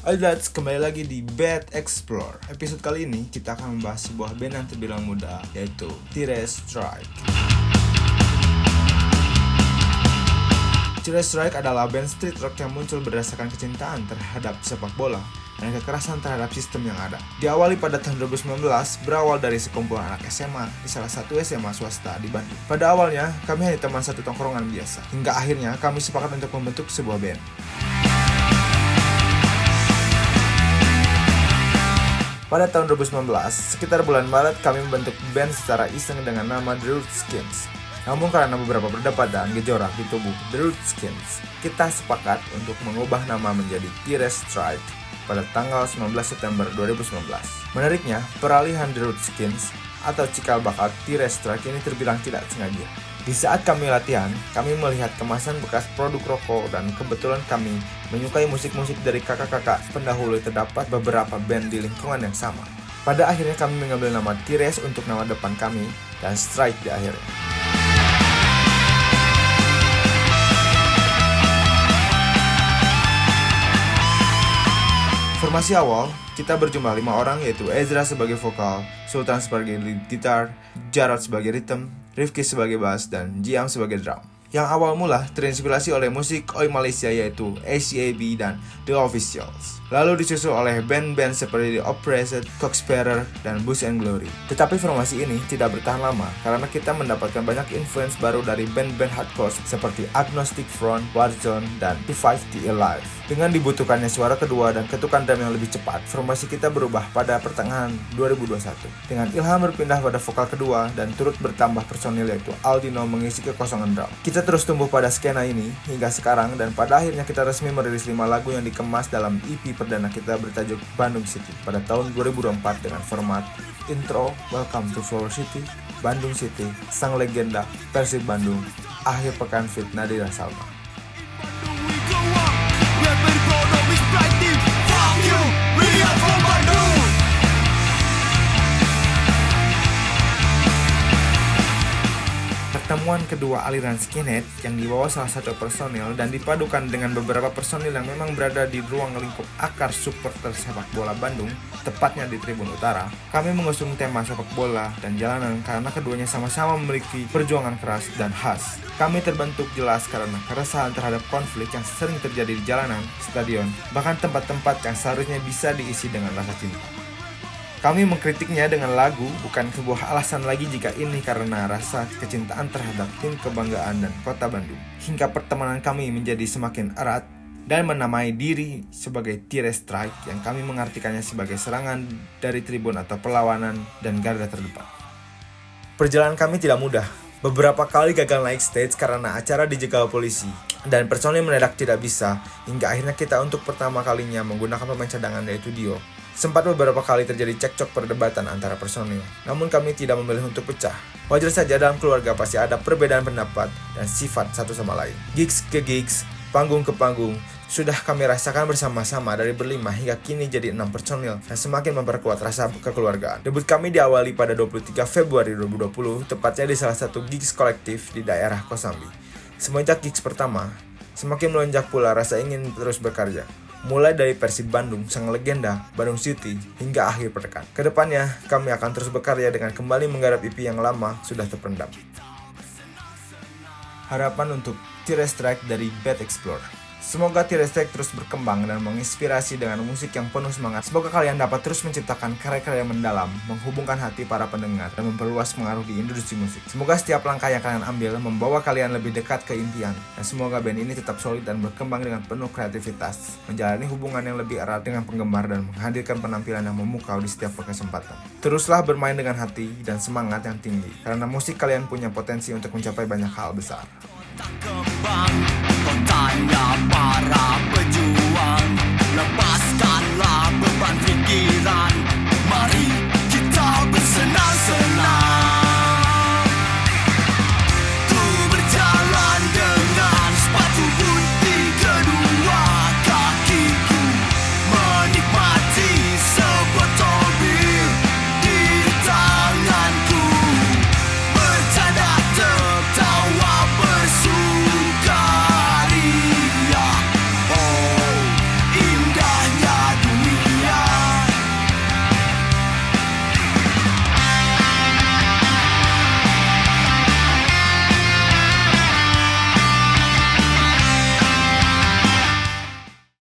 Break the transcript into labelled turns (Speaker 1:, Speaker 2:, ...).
Speaker 1: Let's kembali lagi di Band Explore. Episode kali ini kita akan membahas sebuah band yang terbilang muda, yaitu Tire Strike. Tire Strike adalah band street rock yang muncul berdasarkan kecintaan terhadap sepak bola dan kekerasan terhadap sistem yang ada. Diawali pada tahun 2019, berawal dari sekumpulan anak SMA di salah satu SMA swasta di Bandung. Pada awalnya, kami hanya teman satu tongkrongan biasa, hingga akhirnya kami sepakat untuk membentuk sebuah band. Pada tahun 2019, sekitar bulan Maret kami membentuk band secara iseng dengan nama The Rootskins. Namun karena beberapa perdebatan gejolak di tubuh The Rootskins, kita sepakat untuk mengubah nama menjadi Tire Strike pada tanggal 19 September 2019. Menariknya, peralihan The Rootskins atau cikal bakal Tire Strike ini terbilang tidak sengaja. Di saat kami latihan, kami melihat kemasan bekas produk rokok dan kebetulan kami menyukai musik-musik dari kakak-kakak pendahulu. Terdapat beberapa band di lingkungan yang sama. Pada akhirnya kami mengambil nama Tires untuk nama depan kami dan Strike di akhirnya. Formasi awal, kita berjumlah 5 orang, yaitu Ezra sebagai vokal, Sultan sebagai lead gitar, Jarod sebagai rhythm, Rifki sebagai bass, dan Jiang sebagai drum. Yang awal mula terinspirasi oleh musik Oi Malaysia, yaitu ACAB dan The Officials. Lalu disusul oleh band-band seperti The Oppressed, Coxsparrer, dan Bush and Glory. Tetapi formasi ini tidak bertahan lama karena kita mendapatkan banyak influence baru dari band-band hardcore seperti Agnostic Front, Warzone, dan P5TE Live. Dengan dibutuhkannya suara kedua dan ketukan drum yang lebih cepat, formasi kita berubah pada pertengahan 2021. Dengan Ilham berpindah pada vokal kedua dan turut bertambah personil, yaitu Aldino mengisi kekosongan drum. Kita terus tumbuh pada skena ini hingga sekarang, dan pada akhirnya kita resmi merilis 5 lagu yang dikemas dalam EP perdana kita bertajuk Bandung City pada tahun 2024 dengan format intro, Welcome to Flower City, Bandung City, Sang Legenda, Persib Bandung, Akhir Pekan Fit Nadira Salma. Pertemuan kedua aliran skinhead yang dibawa salah satu personil dan dipadukan dengan beberapa personil yang memang berada di ruang lingkup akar supporter sepak bola Bandung, tepatnya di Tribun Utara. Kami mengusung tema sepak bola dan jalanan karena keduanya sama-sama memiliki perjuangan keras dan khas. Kami terbentuk jelas karena keresahan terhadap konflik yang sering terjadi di jalanan, stadion, bahkan tempat-tempat yang seharusnya bisa diisi dengan rasa cinta. Kami mengkritiknya dengan lagu, bukan sebuah alasan lagi jika ini karena rasa kecintaan terhadap tim kebanggaan dan kota Bandung. Hingga pertemanan kami menjadi semakin erat dan menamai diri sebagai Tire Strike yang kami mengartikannya sebagai serangan dari tribun atau perlawanan dan garda terdepan. Perjalanan kami tidak mudah. Beberapa kali gagal naik stage karena acara dijegal polisi dan personil mendadak tidak bisa, hingga akhirnya kita untuk pertama kalinya menggunakan pemain cadangan, yaitu Dio. Sempat beberapa kali terjadi cekcok perdebatan antara personil, namun kami tidak memilih untuk pecah. Wajar saja, dalam keluarga pasti ada perbedaan pendapat dan sifat satu sama lain. Gigs ke gigs, panggung ke panggung, sudah kami rasakan bersama-sama dari berlima hingga kini jadi 6 personil dan semakin memperkuat rasa kekeluargaan. Debut kami diawali pada 23 Februari 2020, tepatnya di salah satu gigs kolektif di daerah Kosambi. Semenjak gigs pertama, semakin melonjak pula rasa ingin terus berkarya. Mulai dari Persib Bandung, Sang Legenda, Bandung City, hingga akhir pekan. Kedepannya, kami akan terus berkarya dengan kembali menggarap EP yang lama sudah terpendam. Harapan untuk Tire Strike dari Band Explore. Semoga Tire Strike terus berkembang dan menginspirasi dengan musik yang penuh semangat. Semoga kalian dapat terus menciptakan karya-karya yang mendalam, menghubungkan hati para pendengar, dan memperluas pengaruh di industri musik. Semoga setiap langkah yang kalian ambil membawa kalian lebih dekat ke impian. Dan semoga band ini tetap solid dan berkembang dengan penuh kreativitas, menjalani hubungan yang lebih erat dengan penggemar dan menghadirkan penampilan yang memukau di setiap kesempatan. Teruslah bermain dengan hati dan semangat yang tinggi, karena musik kalian punya potensi untuk mencapai banyak hal besar.